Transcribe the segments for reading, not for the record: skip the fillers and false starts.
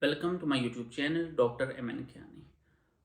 Welcome to my YouTube channel doctor M N Kiani.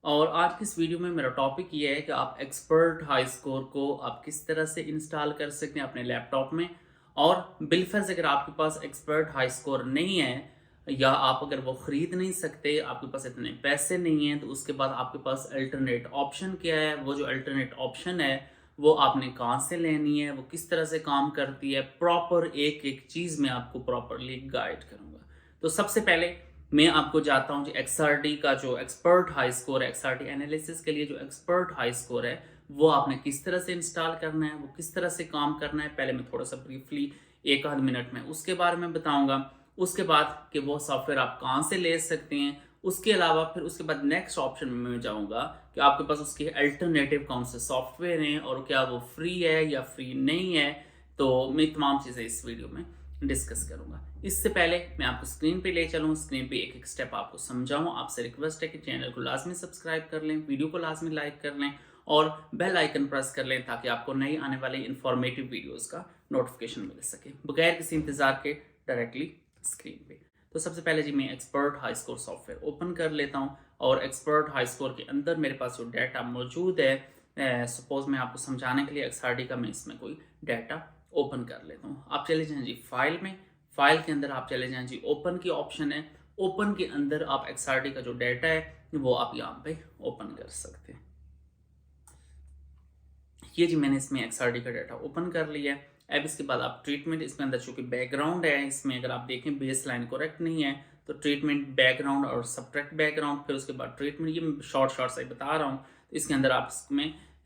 और आज की इस वीडियो में मेरा टॉपिक ये है कि आप एक्सपर्ट हाई स्कोर को आप किस तरह से इंस्टॉल कर सकते हैं अपने लैपटॉप में। और बिलफर्ज अगर आपके पास एक्सपर्ट हाई स्कोर नहीं है या आप अगर वो ख़रीद नहीं सकते, आपके पास इतने पैसे नहीं हैं, तो उसके बाद आपके पास अल्टरनेट ऑप्शन क्या है। वो जो अल्टरनेट ऑप्शन है वो आपने कहाँ से लेनी है, वो किस तरह से काम करती है, प्रॉपर एक एक चीज़ में आपको प्रॉपरली गाइड करूँगा। तो सबसे पहले मैं आपको जाता हूँ जी एक्सआरटी का जो एक्सपर्ट हाई स्कोर है, एक्सआरटी एनालिसिस के लिए जो एक्सपर्ट हाई स्कोर है वो आपने किस तरह से इंस्टॉल करना है, वो किस तरह से काम करना है। पहले मैं थोड़ा सा ब्रीफली एक आध मिनट में उसके बारे में बताऊंगा। उसके बाद कि वो सॉफ्टवेयर आप कहाँ से ले सकते हैं। उसके अलावा फिर उसके बाद नेक्स्ट ऑप्शन में मैं जाऊंगा कि आपके पास उसके अल्टरनेटिव कौन से सॉफ्टवेयर हैं और क्या वो फ्री है या फ्री नहीं है। तो मैं तमाम चीज़ें इस वीडियो में डिस्कस करूंगा। इससे पहले मैं आपको स्क्रीन पे ले चलूँ, स्क्रीन पे एक एक स्टेप आपको समझाऊं। आपसे रिक्वेस्ट है कि चैनल को लाजमी सब्सक्राइब कर लें, वीडियो को लाजमी लाइक कर लें और बेल आइकन प्रेस कर लें ताकि आपको नई आने वाली इंफॉर्मेटिव वीडियोस का नोटिफिकेशन मिल सके बगैर किसी इंतज़ार के डायरेक्टली स्क्रीन पे। तो सबसे पहले जी मैं expert high score software open कर लेता हूँ और एक्सपर्ट हाई स्कोर के अंदर मेरे पास जो डाटा मौजूद है, सपोज मैं आपको समझाने के लिए एक्सआरटी का मैं इसमें कोई डाटा ओपन कर लेता हूँ। आप चले जाएं जी फाइल में, फाइल के अंदर आप चले जाएं जी ओपन की ऑप्शन है। ओपन के अंदर आप एक्सआरटी का जो डाटा है वो आप यहाँ पे ओपन कर सकते हैं। ये जी मैंने इसमें एक्सआरटी का डाटा ओपन कर लिया है। अब इसके बाद आप ट्रीटमेंट, इसके अंदर चूंकि बैकग्राउंड है, इसमें अगर आप देखें बेस लाइन करेक्ट नहीं है तो ट्रीटमेंट बैकग्राउंड और सब्ट्रैक्ट बैकग्राउंड, फिर उसके बाद ट्रीटमेंट, ये शॉर्ट शॉर्ट से बता रहा हूँ। तो इसके अंदर आप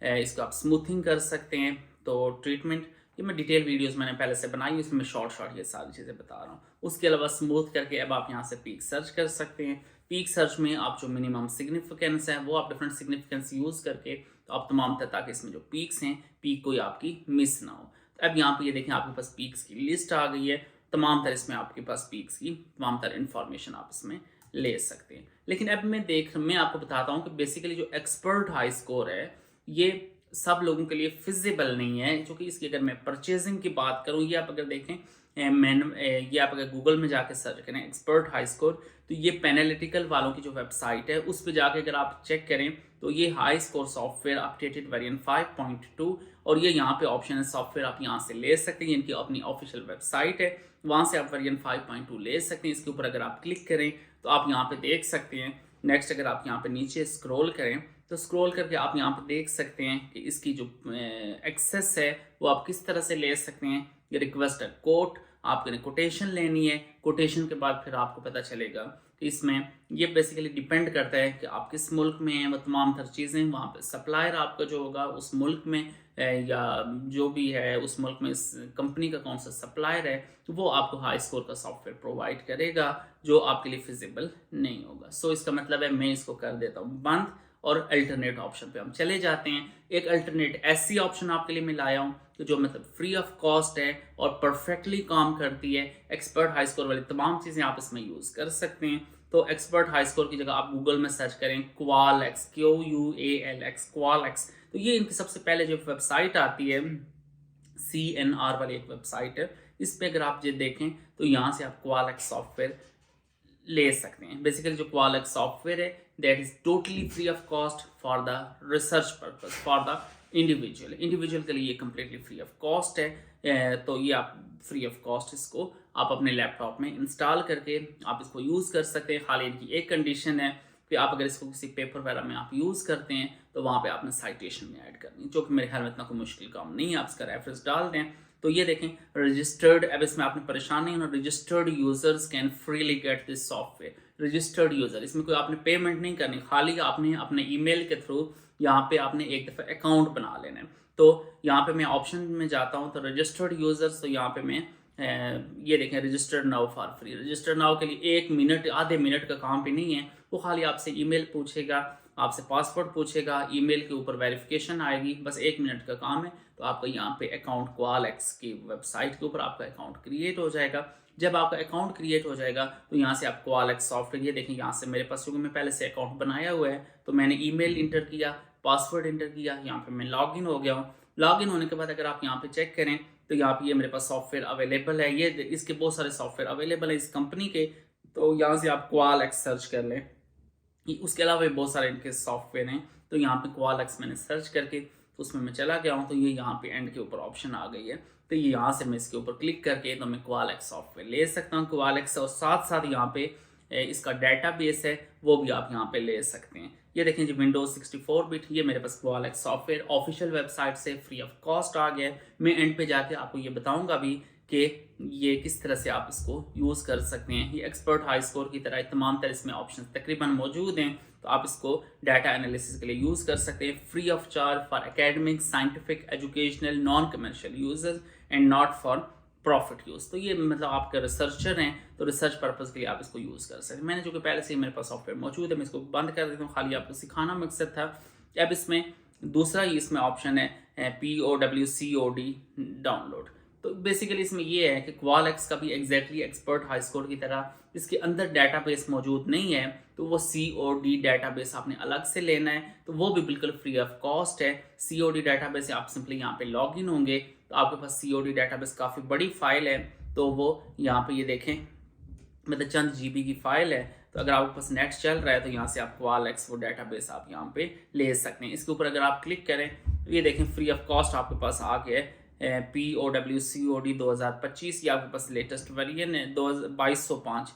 इसको आप स्मूथिंग कर सकते हैं। तो ट्रीटमेंट, ये मैं डिटेल वीडियोस मैंने पहले से बनाई, इसमें शॉर्ट शॉर्ट ये सारी चीज़ें बता रहा हूँ। उसके अलावा स्मूथ करके अब आप यहाँ से पीक सर्च कर सकते हैं। पीक सर्च में आप जो मिनिमम सिग्निफिकेंस है वो आप डिफरेंट सिग्निफिकेंस यूज़ करके तो आप तमाम तरह, ताकि इसमें जो पीक्स हैं पीक कोई आपकी मिस ना हो। तो अब यहाँ पे ये देखें आपके पास पीक्स की लिस्ट आ गई है। तमाम तरह इसमें आपके पास पीक्स की तमाम तरह इन्फॉर्मेशन आप इसमें ले सकते हैं। लेकिन अब मैं आपको बताता हूँ कि बेसिकली जो एक्सपर्ट हाई स्कोर है ये सब लोगों के लिए फिजिबल नहीं है, क्योंकि इसकी अगर मैं परचेजिंग की बात करूँ, ये आप अगर देखें ये आप अगर गूगल में जाके सर्च करें एक्सपर्ट हाई स्कोर, तो ये पेनालिटिकल वालों की जो वेबसाइट है उस पर जाके अगर आप चेक करें तो ये high score software updated variant 5.2, और ये यहाँ पे ऑप्शन है सॉफ्टवेयर आप यहाँ से ले सकते हैं। इनकी अपनी ऑफिशियल वेबसाइट है, वहाँ से आप वेरिएंट 5.2 ले सकते हैं। इसके ऊपर अगर आप क्लिक करें तो आप यहाँ पे देख सकते हैं। नेक्स्ट अगर आप यहाँ पे नीचे स्क्रॉल करें तो स्क्रॉल करके आप यहाँ पे देख सकते हैं कि इसकी जो एक्सेस है वो आप किस तरह से ले सकते हैं। ये रिक्वेस्ट है कोट, आपने कोटेशन लेनी है। कोटेशन के बाद फिर आपको पता चलेगा कि इसमें ये बेसिकली डिपेंड करता है कि आप किस मुल्क में हैं, वो तमाम तर चीज़ें वहाँ पे सप्लायर आपका जो होगा उस मुल्क में या जो भी है उस मुल्क में इस कंपनी का कौन सा सप्लायर है, तो वो आपको हाई स्कोर का सॉफ्टवेयर प्रोवाइड करेगा जो आपके लिए फिजिबल नहीं होगा। सो इसका मतलब है मैं इसको कर देता हूँ बंद और अल्टरनेट ऑप्शन पे हम चले जाते हैं। एक अल्टरनेट ऐसी ऑप्शन आपके लिए मैं लाया हूँ तो जो मतलब फ्री ऑफ कॉस्ट है और परफेक्टली काम करती है। एक्सपर्ट हाई स्कोर वाली तमाम चीज़ें आप इसमें यूज़ कर सकते हैं। तो एक्सपर्ट हाई स्कोर की जगह आप गूगल में सर्च करें QualX, QUALX, QualX। तो ये इनकी सबसे पहले जो वेबसाइट आती है CNR वाली एक वेबसाइट है, इस पर अगर आप ये देखें तो यहाँ से आप QualX सॉफ्टवेयर ले सकते हैं। बेसिकली जो QualX सॉफ्टवेयर है that is totally free of cost for the research purpose for the individual के लिए ये कम्प्लीटली फ्री ऑफ कॉस्ट है। तो ये आप फ्री ऑफ कॉस्ट इसको आप अपने लैपटॉप में इंस्टॉल करके आप इसको यूज़ कर सकते हैं। खाली इनकी एक कंडीशन है कि आप अगर इसको किसी पेपर वगैरह में आप यूज़ करते हैं तो वहाँ पे आपने साइटेशन में ऐड करनी है, जो कि मेरे ख्याल में इतना कोई मुश्किल काम नहीं है। आप इसका रेफरेंस डाल दें तो ये देखें रजिस्टर्ड, अब इसमें आपने परेशान नहीं होना, registered users can freely get this software. Registered user, इसमें कोई आपने पेमेंट नहीं करनी, खाली आपने अपने ईमेल के थ्रू यहाँ पे आपने एक दफ़ा अकाउंट बना लेना है। तो यहाँ पे मैं ऑप्शन में जाता हूँ तो रजिस्टर्ड यूजर्स, तो यहाँ पे मैं ये देखें registered now for free. Registered now के लिए 1 मिनट आधे मिनट का काम भी नहीं है, वो खाली आपसे ईमेल पूछेगा, आपसे पासवर्ड पूछेगा, ईमेल के ऊपर वेरिफिकेशन आएगी, बस 1 मिनट का काम है। तो आपका यहाँ पे अकाउंट QualX की वेबसाइट के ऊपर आपका अकाउंट क्रिएट हो जाएगा। जब आपका अकाउंट क्रिएट हो जाएगा तो यहाँ से आप QualX सॉफ्टवेयर, ये देखें यहाँ से मेरे पास क्योंकि मैं पहले से अकाउंट बनाया हुआ है तो मैंने ईमेल इंटर किया, पासवर्ड इंटर किया, यहाँ पे मैं लॉगिन हो गया हूँ। लॉगिन होने के बाद अगर आप यहाँ पे चेक करें तो यहाँ पे ये मेरे पास सॉफ्टवेयर अवेलेबल है। ये इसके बहुत सारे सॉफ्टवेयर अवेलेबल है इस कंपनी के, तो यहाँ से आप क्वालएक्स सर्च कर लें। उसके अलावा भी बहुत सारे इनके सॉफ्टवेयर हैं। तो यहाँ पे क्वालएक्स मैंने सर्च करके तो उसमें मैं चला गया हूँ, तो ये यहाँ पे एंड के ऊपर ऑप्शन आ गई है। तो ये यहाँ से मैं इसके ऊपर क्लिक करके तो मैं क्वालएक्स सॉफ्टवेयर ले सकता हूँ क्वालएक्स, और साथ साथ यहाँ पे इसका डाटाबेस है वो भी आप यहाँ पे ले सकते हैं। ये देखें जी, विंडोज 64 बिट, ये मेरे पास क्वालएक्स सॉफ्टवेयर ऑफिशियल वेबसाइट से फ्री ऑफ कॉस्ट आ गया है। मैं एंड पे जाके आपको ये बताऊंगा भी कि ये किस तरह से आप इसको यूज़ कर सकते हैं। ये एक्सपर्ट हाई स्कोर की तरह तमाम तरह इसमें ऑप्शन तकरीबन मौजूद हैं, तो आप इसको डाटा एनालिसिस के लिए यूज़ कर सकते हैं free of charge for academic, scientific, educational, non commercial users and not for profit use. तो ये मतलब आपका रिसर्चर हैं तो रिसर्च पर्पज़ के लिए आप इसको यूज़ कर सकते हैं। मैंने जो कि पहले से ही मेरे पास सॉफ्टवेयर मौजूद है, मैं इसको बंद कर देता हूँ, खाली आपको सिखाना मकसद था। अब इसमें दूसरा ही इसमें ऑप्शन है POWCOD डाउनलोड। तो बेसिकली इसमें ये है कि क्वालएक्स का भी एग्जैक्टली एक्सपर्ट हाई स्कोर की तरह इसके अंदर डाटाबेस मौजूद नहीं है, तो वो COD डाटाबेस आपने अलग से लेना है, तो वो भी बिल्कुल फ्री ऑफ कॉस्ट है। COD डाटाबेस से आप सिंपली यहाँ पे लॉग इन होंगे तो आपके पास COD डाटाबेस काफ़ी बड़ी फाइल है, तो वो यहाँ पे ये देखें मतलब चंद GB की फाइल है। तो अगर आपके पास नेट चल रहा है तो यहाँ से आप क्वालएक्स वो डाटाबेस आप यहाँ पे ले सकते हैं। इसके ऊपर अगर आप क्लिक करें तो ये देखें फ्री ऑफ कॉस्ट आपके पास आ गया है। POWCOD 2025, ये आपके पास लेटेस्ट वर्जन है 2205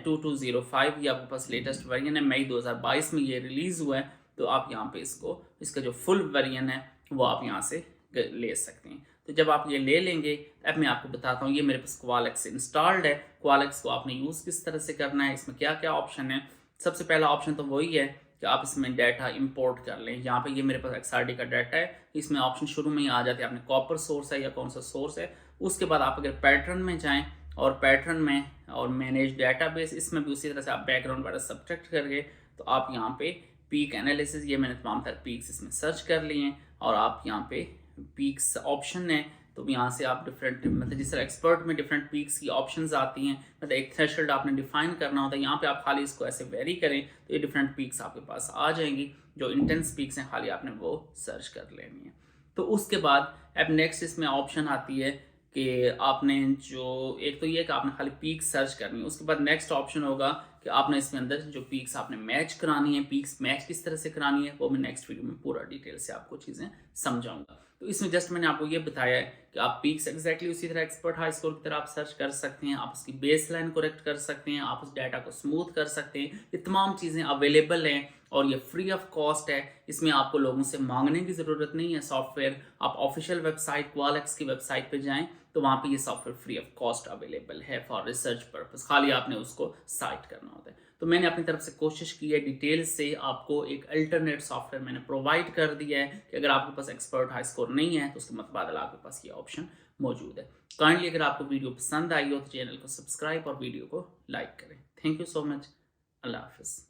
2205, ये आपके पास लेटेस्ट वर्जन है, मई 2022 में ये रिलीज़ हुआ है। तो आप यहाँ पे इसका जो फुल वर्जन है वो आप यहाँ से ले सकते हैं। तो जब आप ये ले लेंगे, अब मैं आपको बताता हूँ, ये मेरे पास क्वालएक्स इंस्टॉल्ड है। क्वालएक्स को आपने यूज़ किस तरह से करना है, इसमें क्या क्या ऑप्शन है। सबसे पहला ऑप्शन तो वही है कि आप इसमें डाटा इंपोर्ट कर लें। यहाँ पे ये मेरे पास XRD का डाटा है, इसमें ऑप्शन शुरू में ही आ जाते हैं, आपने कॉपर सोर्स है या कौन सा सोर्स है। उसके बाद आप अगर पैटर्न में जाएँ और पैटर्न में और मैनेज डाटाबेस, इसमें भी उसी तरह से आप बैकग्राउंड वगैरह सब्ट्रैक्ट करके तो आप यहाँ पे पीक एनालिसिस, ये मैंने तमाम तरह पीक्स इसमें सर्च कर लिए हैं, और आप यहाँ पे पीक्स ऑप्शन है तो यहाँ से आप डिफरेंट मतलब जिस तरह एक्सपर्ट में डिफरेंट पीक्स की ऑप्शंस आती हैं, मतलब एक थ्रेशोल्ड आपने डिफाइन करना होता है, यहाँ पे आप खाली इसको ऐसे वेरी करें तो ये डिफरेंट पीक्स आपके पास आ जाएंगी। जो इंटेंस पीक्स हैं खाली आपने वो सर्च कर लेनी है। तो उसके बाद अब नेक्स्ट इसमें ऑप्शन आती है कि आपने जो एक तो ये कि आपने खाली पीक सर्च करनी है, उसके बाद नेक्स्ट ऑप्शन होगा कि आपने इसमें अंदर जो पीक्स आपने मैच करानी है, पीक्स मैच किस तरह से करानी है वो मैं नेक्स्ट वीडियो में पूरा डिटेल से आपको चीज़ें समझाऊंगा। तो इसमें जस्ट मैंने आपको ये बताया है कि आप पीक्स एग्जैक्टली उसी तरह एक्सपर्ट हाई स्कोर की तरह आप सर्च कर सकते हैं, आप उसकी बेस लाइन करेक्ट कर सकते हैं, आप उस डाटा को स्मूथ कर सकते हैं। ये तमाम चीज़ें अवेलेबल हैं और ये फ्री ऑफ कॉस्ट है। इसमें आपको लोगों से मांगने की ज़रूरत नहीं है सॉफ्टवेयर। आप ऑफिशियल वेबसाइट क्वालएक्स की वेबसाइट पे जाएं तो वहाँ पे ये software free of cost available है फॉर रिसर्च पर्पस, खाली आपने उसको साइट करना होता है। तो मैंने अपनी तरफ से कोशिश की है डिटेल से आपको एक अल्टरनेट सॉफ्टवेयर मैंने प्रोवाइड कर दिया है कि अगर आपके पास एक्सपर्ट हाई स्कोर नहीं है तो उसके मुतबादल आपके पास ये ऑप्शन मौजूद है। काइंडली अगर आपको वीडियो पसंद आई हो तो चैनल को सब्सक्राइब और वीडियो को लाइक करें। Thank you so much. अल्लाह हाफिज़।